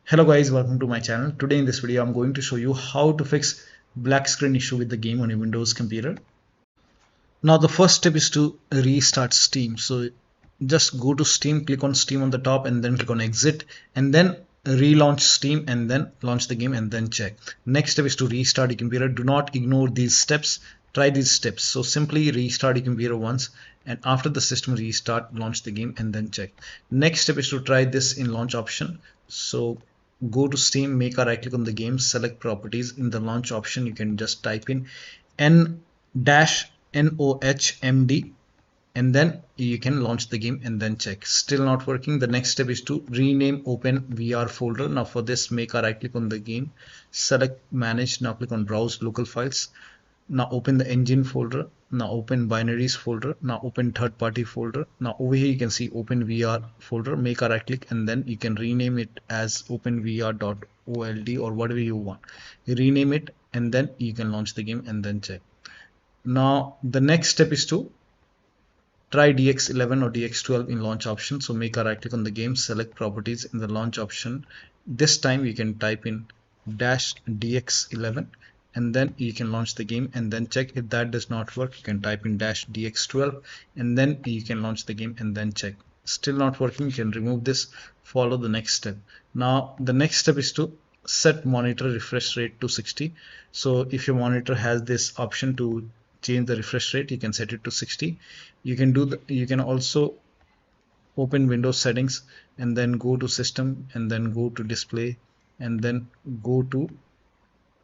Hello guys, welcome to my channel. Today in this video I'm going to show you how to fix black screen issue with the game on your Windows computer. Now the first step is to restart Steam. So just go to Steam, click on Steam on the top and then click on exit and then relaunch Steam and then launch the game and then check. Next step is to restart your computer. Do not ignore these steps. Try these steps. So simply restart your computer once and after the system restart, launch the game and then check. Next step is to try this in launch option. So go to Steam, make a right click on the game, select properties. In the launch option you can just type in nohmd and then you can launch the game and then check. Still not working. The next step is to rename OpenVR folder. Now for this, make a right click on the game, select manage, now click on browse local files. Now open the engine folder, now open binaries folder, now open third party folder. Now over here you can see OpenVR folder, make a right click and then you can rename it as openvr.old or whatever you want. You rename it and then you can launch the game and then check. Now the next step is to try DX11 or DX12 in launch option. So make a right click on the game, select properties. In the launch option, this time you can type in -DX11 and then you can launch the game and then check. If that does not work, you can type in -DX12 and then you can launch the game and then check. Still not working, you can remove this, follow the next step. Now the next step is to set monitor refresh rate to 60. So if your monitor has this option to change the refresh rate, you can set it to 60. You can also open Windows settings and then go to system and then go to display and then go to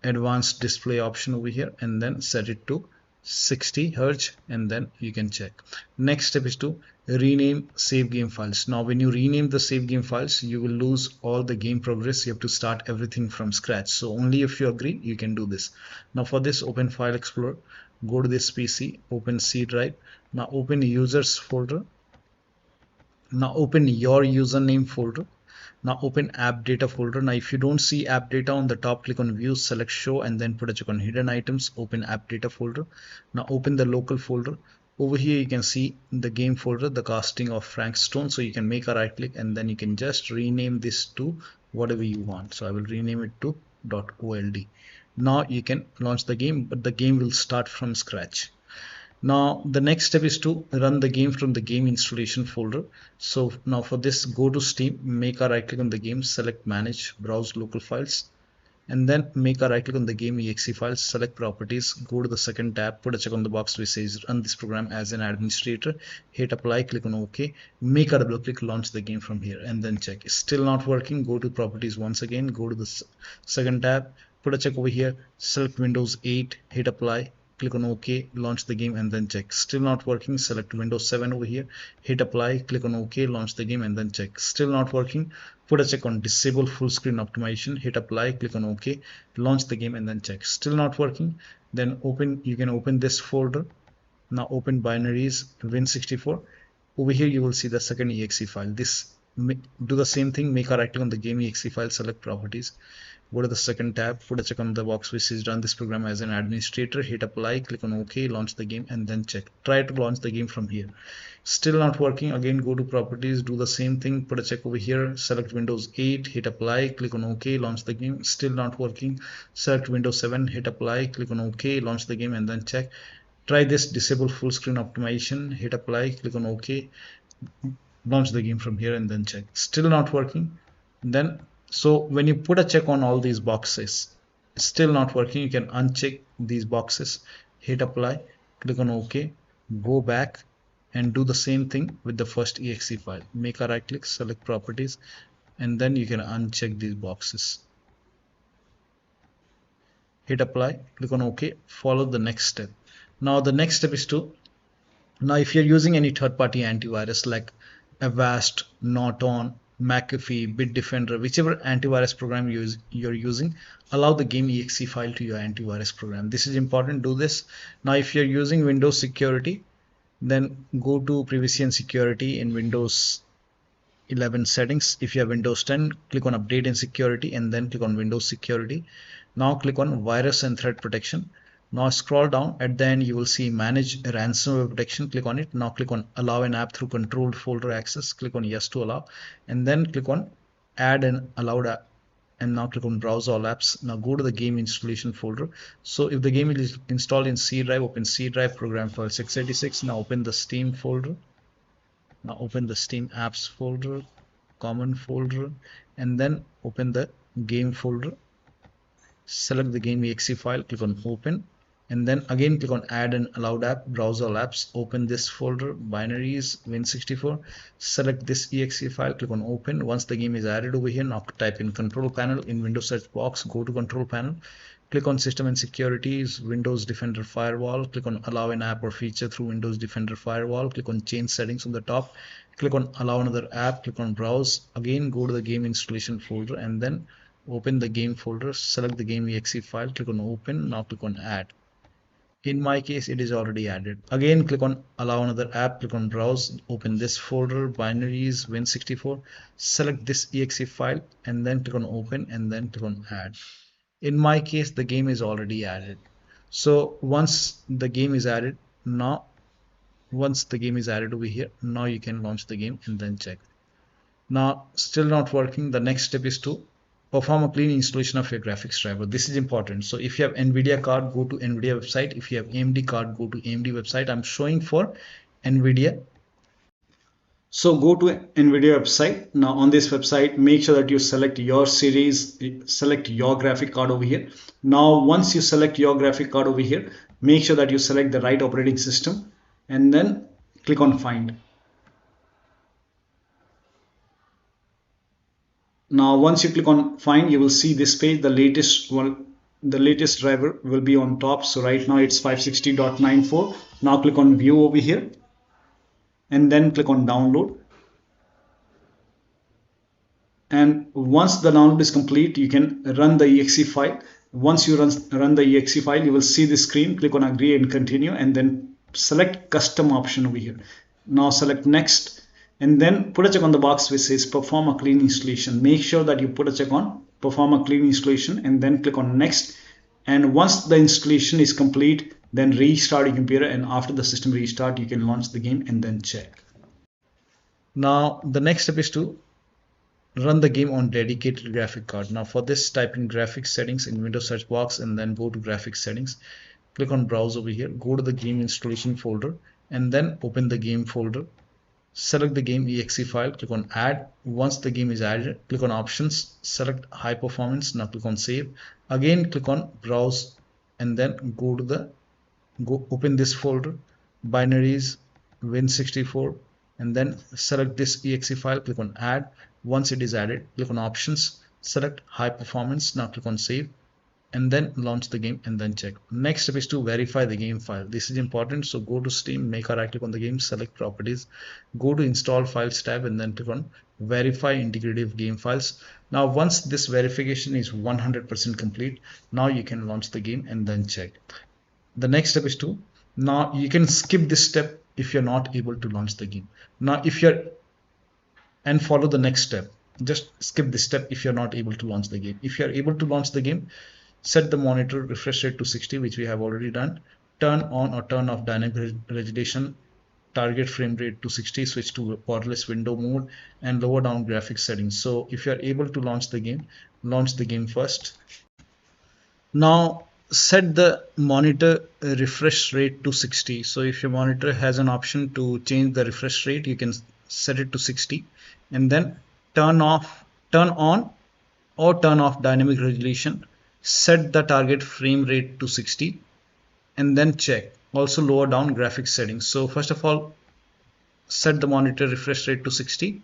advanced display option over here and then set it to 60 Hz and then you can check. Next step is to rename save game files. Now when you rename the save game files, you will lose all the game progress. You have to start everything from scratch. So only if you agree, you can do this. Now for this, open File Explorer, go to this PC, open C drive. Now open users folder. Now open your username folder. Now open app data folder. Now if you don't see app data on the top, click on view, select show and then put a check on hidden items, open app data folder. Now open the local folder. Over here you can see the game folder, the casting of Frank Stone. So you can make a right click and then you can just rename this to whatever you want. So I will rename it to .old. Now you can launch the game, but the game will start from scratch. Now the next step is to run the game from the game installation folder. So now for this, go to Steam, make a right click on the game, select manage, browse local files and then make a right click on the game exe files, select properties, go to the second tab, put a check on the box which says run this program as an administrator, hit apply, click on OK, make a double click, launch the game from here and then check. It's still not working, go to properties once again, go to the second tab, put a check over here, select Windows 8, hit apply, click on OK, launch the game and then check. Still not working, select Windows 7 over here, hit apply, click on OK, launch the game and then check. Still not working, put a check on disable full screen optimization, hit apply, click on OK, launch the game and then check. Still not working, then you can open this folder. Now open binaries, Win64. Over here you will see the second exe file. Do the same thing, make a right click on the game exe file, select properties, go to the second tab, put a check on the box which says run this program as an administrator, hit apply, click on OK, launch the game and then check. Try to launch the game from here. Still not working, again go to properties, do the same thing, put a check over here, select Windows 8, hit apply, click on OK, launch the game. Still not working, select Windows 7, hit apply, click on OK, launch the game and then check. Try this, disable full screen optimization, hit apply, click on OK, launch the game from here and then check. Still not working. Then so when you put a check on all these boxes, still not working, you can uncheck these boxes, hit apply, click on OK, go back and do the same thing with the first exe file. Make a right click, select properties and then you can uncheck these boxes, hit apply, click on OK, follow the next step. Now the next step is to, now if you're using any third-party antivirus like Avast, Norton, McAfee, Bitdefender, whichever antivirus program you're using, allow the game exe file to your antivirus program. This is important, do this. Now if you're using Windows security, then go to privacy and security in Windows 11 settings. If you have Windows 10, click on update and security and then click on Windows security. Now click on virus and threat protection. Now scroll down, at the end you will see manage ransomware protection, click on it. Now click on allow an app through controlled folder access, click on yes to allow and then click on add an allowed and now click on browse all apps. Now go to the game installation folder. So if the game is installed in C drive, open C drive, program file 686. Now open the Steam folder. Now open the Steam apps folder, common folder, and then open the game folder. Select the game exe file, click on open, and then again click on add an allowed app, browse all apps, open this folder, binaries, win64, select this exe file, click on open. Once the game is added over here, now type in control panel in Windows search box, go to control panel, click on system and securities, Windows Defender firewall, click on allow an app or feature through Windows Defender firewall, click on change settings on the top, click on allow another app, click on browse, again go to the game installation folder and then open the game folder, select the game exe file, click on open, now click on add. In my case it is already added. Again click on allow another app, click on browse, open this folder, binaries, win64, select this exe file and then click on open and then click on add. In my case the game is already added. So once the game is added over here, now you can launch the game and then check. Now still not working. The next step is to perform a clean installation of your graphics driver. This is important. So if you have NVIDIA card, go to NVIDIA website. If you have AMD card, go to AMD website. I'm showing for NVIDIA. So go to NVIDIA website. Now on this website, make sure that you select your series, select your graphic card over here. Now once you select your graphic card over here, make sure that you select the right operating system and then click on find. Now once you click on find, you will see this page. The latest driver will be on top. So right now it's 560.94. Now click on view over here and then click on download. And once the download is complete, you can run the exe file. Once you run the exe file, you will see the screen. Click on agree and continue and then select custom option over here. Now select next and then put a check on the box which says perform a clean installation. Make sure that you put a check on perform a clean installation and then click on next. And once the installation is complete, then restart your computer, and after the system restart you can launch the game and then check. Now the next step is to run the game on dedicated graphic card. Now for this, type in graphics settings in Windows search box and then go to graphics settings, click on browse over here, go to the game installation folder and then open the game folder, select the game exe file, click on add. Once the game is added, click on options, select high performance, now click on save. Again click on browse and then open this folder, binaries, win64, and then select this exe file, click on add. Once it is added, click on options, select high performance, now click on save and then launch the game and then check. Next step is to verify the game file. This is important. So go to Steam, make a right click on the game, select properties, go to install files tab and then click on verify integrity of game files. Now once this verification is 100% complete, now you can launch the game and then check. The next step is to, now you can skip this step if you're not able to launch the game. Now if you're, and follow the next step, just skip this step if you're not able to launch the game. If you're able to launch the game, set the monitor refresh rate to 60, which we have already done. Turn on or turn off dynamic resolution, target frame rate to 60, switch to borderless window mode and lower down graphics settings. So if you are able to launch the game first. Now set the monitor refresh rate to 60. So if your monitor has an option to change the refresh rate, you can set it to 60 and then turn on or turn off dynamic resolution. Set the target frame rate to 60 and then check. Also lower down graphics settings. So first of all, set the monitor refresh rate to 60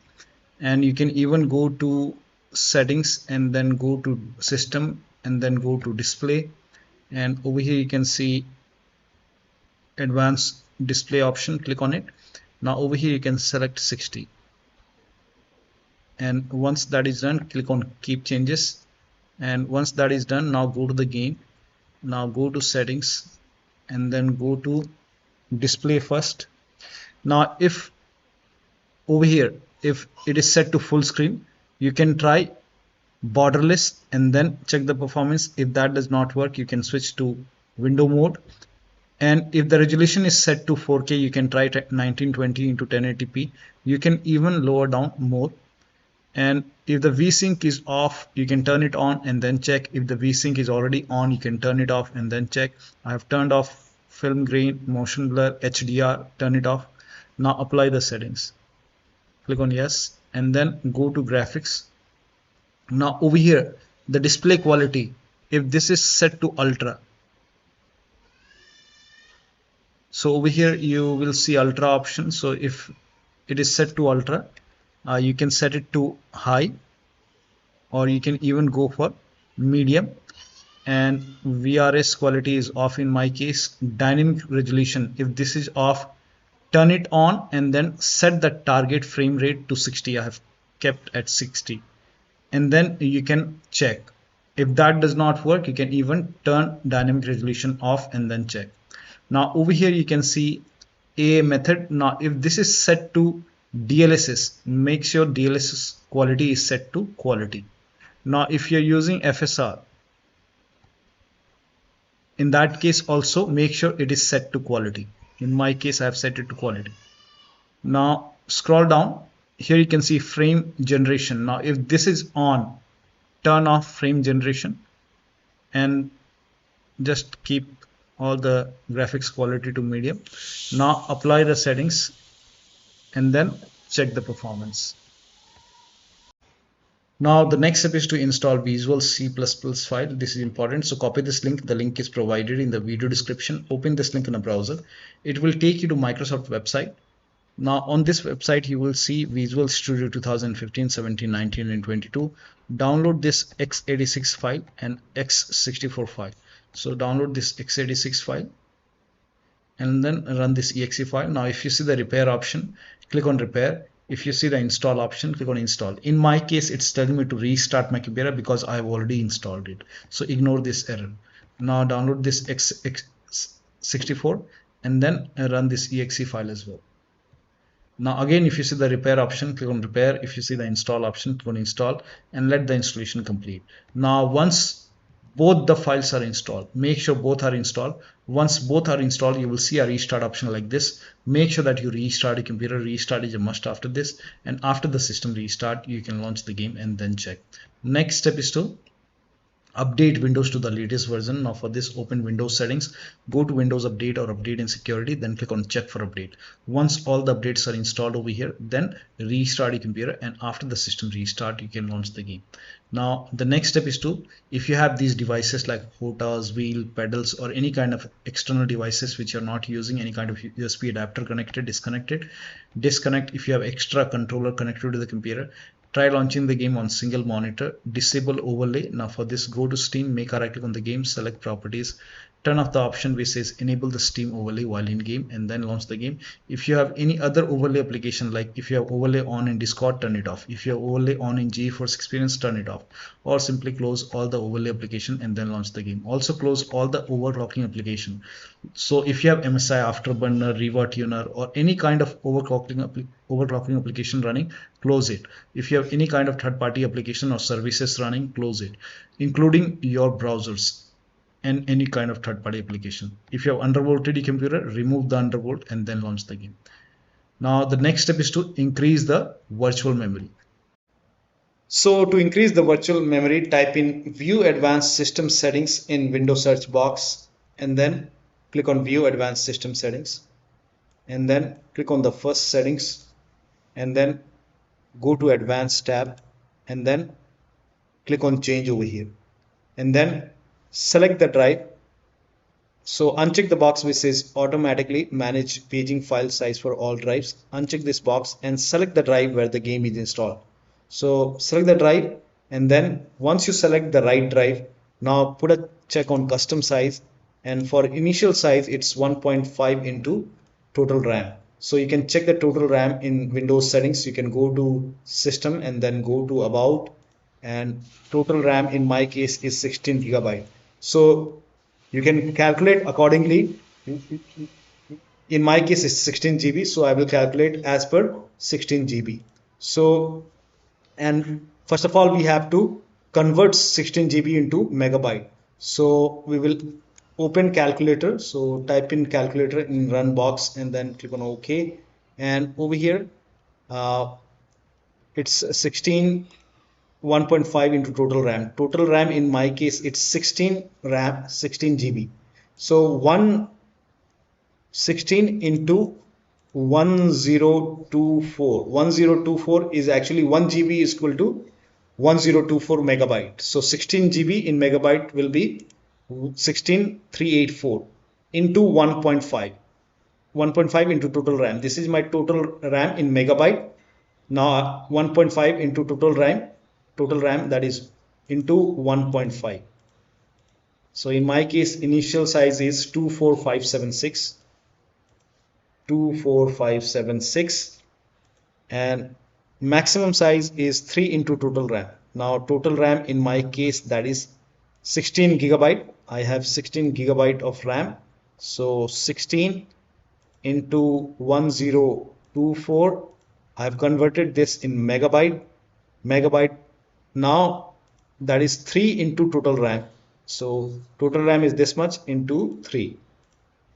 and you can even go to settings and then go to system and then go to display, and over here you can see advanced display option, click on it. Now over here you can select 60 and once that is done, click on keep changes. And once that is done, now go to the game, now go to settings and then go to display first. Now if over here, if it is set to full screen, you can try borderless and then check the performance. If that does not work, you can switch to window mode, and if the resolution is set to 4K, you can try 1920 into 1080p. You can even lower down more. And if the vsync is off, you can turn it on and then check. If the vsync is already on, you can turn it off and then check. I have turned off film grain, motion blur, HDR, turn it off. Now apply the settings, click on yes, and then go to graphics. Now over here, the display quality, if this is set to ultra, so over here you will see ultra option. So if it is set to ultra, you can set it to high, or you can even go for medium. And VRS quality is off in my case. Dynamic resolution, if this is off, turn it on and then set the target frame rate to 60. I have kept at 60, and then you can check. If that does not work, you can even turn dynamic resolution off and then check. Now over here you can see a method. Now if this is set to DLSS, make sure DLSS quality is set to quality. Now if you're using FSR, in that case also make sure it is set to quality. In my case, I have set it to quality. Now scroll down. Here you can see frame generation. Now if this is on, turn off frame generation and just keep all the graphics quality to medium. Now apply the settings and then check the performance. Now the next step is to install Visual C++ file. This is important. So copy this link. The link is provided in the video description. Open this link in a browser. It will take you to Microsoft website. Now on this website you will see Visual Studio 2015, 17, 19 and 22. Download this x86 file and x64 file. So download this x86 file and then run this exe file. Now if you see the repair option, click on repair. If you see the install option, click on install. In my case, it's telling me to restart my computer because I have already installed it. So ignore this error. Now download this x64 and then run this exe file as well. Now again, if you see the repair option, click on repair. If you see the install option, click on install and let the installation complete. Now once both the files are installed, make sure both are installed. Once both are installed, you will see a restart option like this. Make sure that you restart your computer. Restart is a must after this, and after the system restart you can launch the game and then check. Next step is to update Windows to the latest version. Now for this, open Windows settings, go to Windows Update or Update and Security, then click on check for update. Once all the updates are installed over here, then restart your computer, and after the system restart you can launch the game. Now the next step is to, if you have these devices like HOTAs, wheel, pedals or any kind of external devices which you're not using, any kind of USB adapter connected, disconnect. If you have extra controller connected to the computer, try launching the game on single monitor. Disable overlay. Now for this, go to Steam, make a right click on the game, select properties, turn off the option which says enable the Steam overlay while in game, and then launch the game. If you have any other overlay application, like if you have overlay on in Discord, turn it off. If you have overlay on in GeForce Experience, turn it off, or simply close all the overlay application and then launch the game. Also close all the overclocking application. So if you have MSI, Afterburner, Riva Tuner or any kind of overclocking application running, close it. If you have any kind of third-party application or services running, close it, including your browsers and any kind of third-party application. If you have undervolted your computer, remove the undervolt and then launch the game. Now the next step is to increase the virtual memory. So to increase the virtual memory, type in View Advanced System Settings in Windows search box and then click on View Advanced System Settings and then click on the first settings and then go to Advanced tab and then click on Change over here and then select the drive. So uncheck the box which says automatically manage paging file size for all drives. Uncheck this box and select the drive where the game is installed. So select the drive and then once you select the right drive, now put a check on custom size, and for initial size it's 1.5 into total RAM. So you can check the total RAM in Windows settings. You can go to system and then go to about, and total RAM in my case is 16 GB. So you can calculate accordingly. In my case it's 16 GB, so I will calculate as per 16 GB. So, and first of all we have to convert 16 GB into megabyte. So we will open calculator. So type in calculator in run box and then click on OK, and over here it's 16 1.5 into total RAM. Total RAM in my case it's 16 RAM 16 GB. So 116 into 1024 is actually 1 GB is equal to 1024 megabyte. So 16 GB in megabyte will be 16384 into 1.5 into total RAM. This is my total RAM in megabyte. Now 1.5 into total RAM that is into 1.5. So in my case initial size is 24576 and maximum size is 3 into total RAM. Now total RAM in my case that is 16 gigabyte. I have 16 gigabyte of RAM. So 16 into 1024. I have converted this in megabyte. Now that is 3 into total RAM. So total RAM is this much into 3.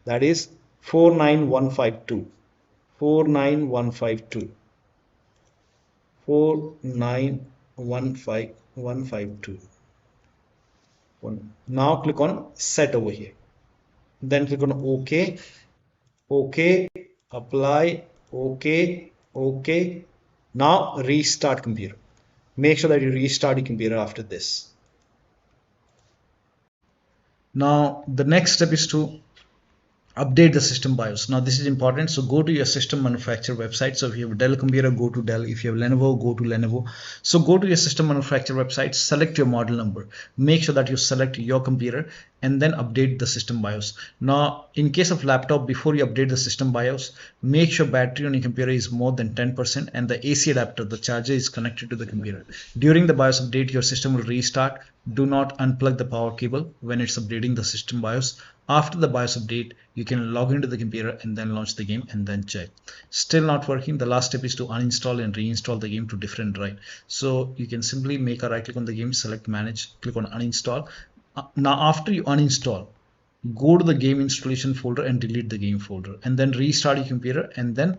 That is 49152. 49152. 4915152. Now click on set over here. Then click on OK. OK. Apply. OK. OK. Now restart computer. Make sure that you restart your computer after this. Now the next step is to update the system BIOS. Now this is important, so go to your system manufacturer website. So if you have a Dell computer, go to Dell. If you have Lenovo, go to Lenovo. So go to your system manufacturer website, select your model number, make sure that you select your computer and then update the system BIOS. Now in case of laptop, before you update the system BIOS, make sure battery on your computer is more than 10% and the AC adapter, the charger, is connected to the computer. During the BIOS update, your system will restart. Do not unplug the power cable when it's updating the system BIOS. After the BIOS update, you can log into the computer and then launch the game and then check. Still not working. The last step is to uninstall and reinstall the game to different drive. So you can simply make a right click on the game, select manage, click on uninstall. Now after you uninstall, go to the game installation folder and delete the game folder and then restart your computer and then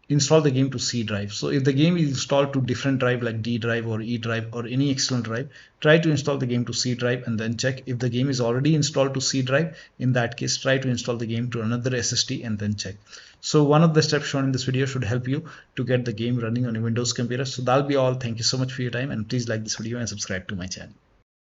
install the game to C drive. So if the game is installed to different drive like D drive or E drive or any external drive, try to install the game to C drive and then check. If the game is already installed to C drive, in that case try to install the game to another SSD and then check. So one of the steps shown in this video should help you to get the game running on a Windows computer. So that'll be all. Thank you so much for your time and please like this video and subscribe to my channel.